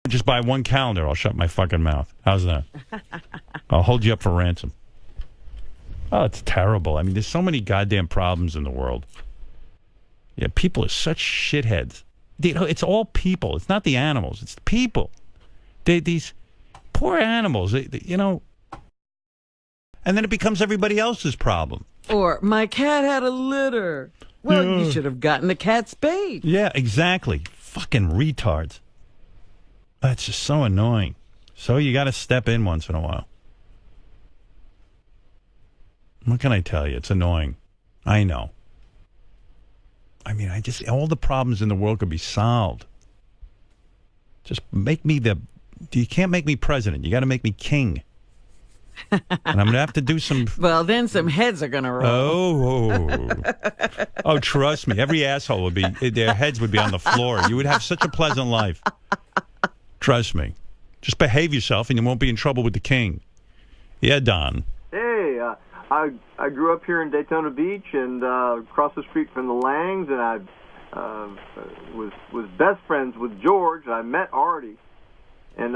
Just buy one calendar. I'll shut my fucking mouth. How's that? I'll hold you up for ransom. Oh, it's terrible. I mean, there's so many goddamn problems in the world. Yeah, people are such shitheads. You know, it's all people. It's not the animals. It's the people. These poor animals, you know. And then it becomes everybody else's problem. Or, my cat had a litter. Well, you should have gotten the cat spayed. Yeah, exactly. Fucking retards. That's just so annoying. So you got to step in once in a while. What can I tell you? It's annoying. I know. I mean, all the problems in the world could be solved. Just make me you can't make me president. You got to make me king. And I'm going to have to do some... Well, then some heads are going to roll. Oh, trust me. Every asshole would be... Their heads would be on the floor. You would have such a pleasant life. Trust me. Just behave yourself and you won't be in trouble with the king. Yeah, Don. Hey, I grew up here in Daytona Beach and across the street from the Langs, and I was best friends with George. I met Artie. And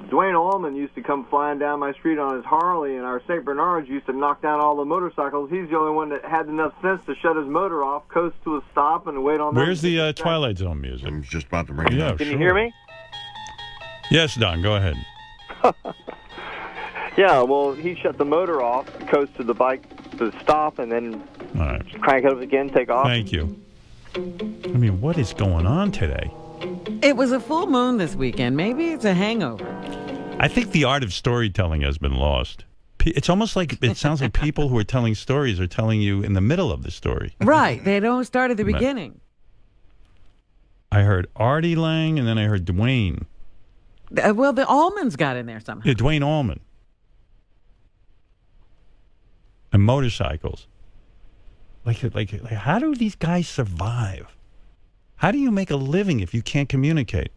Dwayne Allman used to come flying down my street on his Harley, and our St. Bernards used to knock down all the motorcycles. He's the only one that had enough sense to shut his motor off, coast to a stop, and wait on... Where's the Twilight Zone music? I'm just about to bring it up. Can you hear me? Yes, Don, go ahead. Yeah, well, he shut the motor off, coast to the bike to the stop, and then crank it up again, take off. Thank you. I mean, what is going on today? It was a full moon this weekend. Maybe it's a hangover. I think the art of storytelling has been lost. It's almost like it sounds like people who are telling stories are telling you in the middle of the story. Right. They don't start at the beginning. I heard Artie Lang, and then I heard Dwayne. Well, the Allmans got in there somehow. Yeah, Dwayne Allman. And motorcycles. Like, how do these guys survive? How do you make a living if you can't communicate?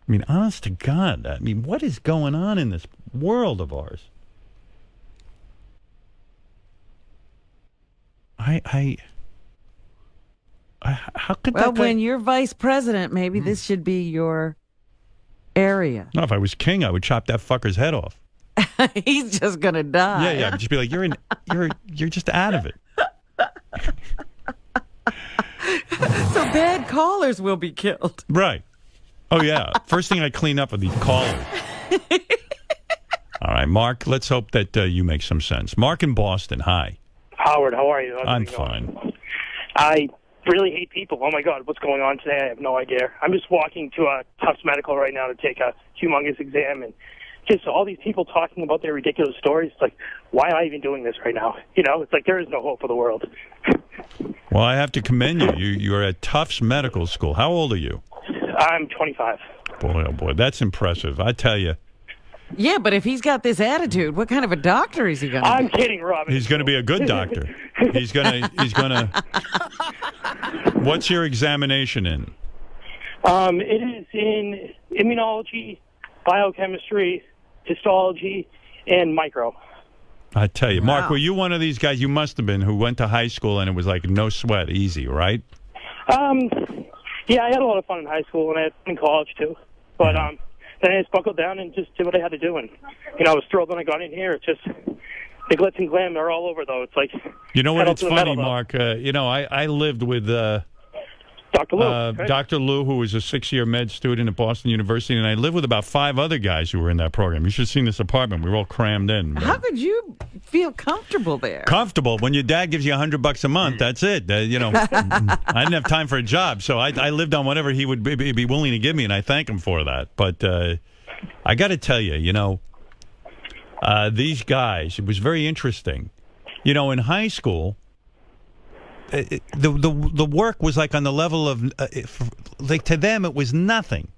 I mean, honest to God, I mean, what is going on in this world of ours? How could that guy... when you're vice president, maybe this should be your area. No, if I was king, I would chop that fucker's head off. He's just gonna die. Yeah. Just be like, you're just out of it. So bad callers will be killed. Right. Oh, yeah. First thing I clean up are these callers. All right, Mark, let's hope that you make some sense. Mark in Boston, hi. Howard, how are you? I'm fine. I really hate people. Oh, my God, what's going on today? I have no idea. I'm just walking to a Tufts Medical right now to take a humongous exam, and just all these people talking about their ridiculous stories. It's like, why am I even doing this right now? You know, it's like there is no hope for the world. Well, I have to commend you. You're at Tufts Medical School. How old are you? I'm 25. Boy, oh boy, that's impressive. I tell you. Yeah, but if he's got this attitude, what kind of a doctor is he going to be? I'm kidding, Robin. He's going to be a good doctor. He's going to... What's your examination in? It is in immunology, biochemistry, histology, and micro. I tell you, Mark, were you one of these guys, you must have been, who went to high school and it was like no sweat, easy, right? Yeah, I had a lot of fun in high school and I had fun in college too. But then I just buckled down and just did what I had to do. And, you know, I was thrilled when I got in here. It's just, the glitz and glam are all over, though. It's like... You know what, it's funny, Mark, you know, I lived with... Dr. Lou. Right? Dr. Lou, who was a 6-year med student at Boston University, and I lived with about 5 other guys who were in that program. You should have seen this apartment. We were all crammed in. How could you feel comfortable there? Comfortable? When your dad gives you $100 a month, that's it. You know, I didn't have time for a job, so I lived on whatever he would be willing to give me, and I thank him for that. But I got to tell you, you know, these guys, it was very interesting. You know, in high school... The work was like on the level of like to them it was nothing,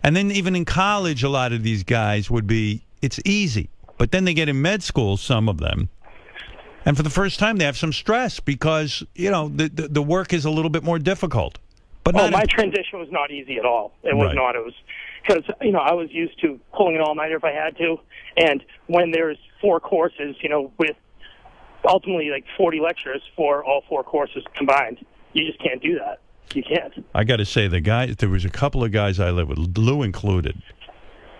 and then even in college a lot of these guys would be it's easy, but then they get in med school, some of them, and for the first time they have some stress because you know the work is a little bit more difficult. But my transition was not easy at all. It was not. It was because you know I was used to pulling an all-nighter if I had to, and when there's 4 courses, you know, with ultimately like 40 lectures for all 4 courses combined, you just can't do that. You can't. I got to say, there was a couple of guys I lived with, Lou included.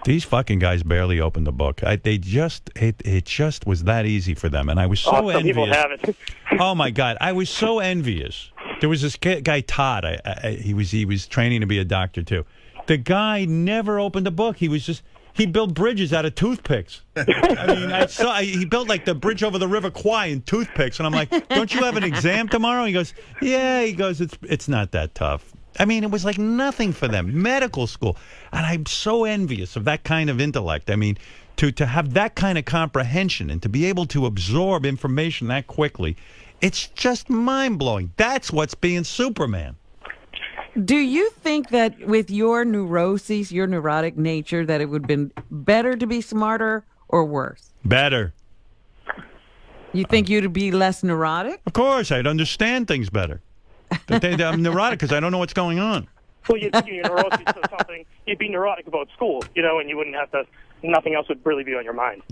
These fucking guys barely opened the book. It just was that easy for them, and I was so Some envious. people have it. Oh my God, I was so envious. There was this guy Todd. He was training to be a doctor too. The guy never opened a book. He built bridges out of toothpicks. I mean, he built like the bridge over the River Kwai in toothpicks, and I'm like, don't you have an exam tomorrow? He goes, yeah. He goes, it's not that tough. I mean, it was like nothing for them. Medical school. And I'm so envious of that kind of intellect. I mean, to have that kind of comprehension and to be able to absorb information that quickly, it's just mind-blowing. That's what's being Superman. Do you think that with your neuroses, your neurotic nature, that it would have been better to be smarter or worse? Better. You think you'd be less neurotic? Of course, I'd understand things better. I'm neurotic because I don't know what's going on. Well, you'd be your neuroses or something. You'd be neurotic about school, and you wouldn't have to. Nothing else would really be on your mind.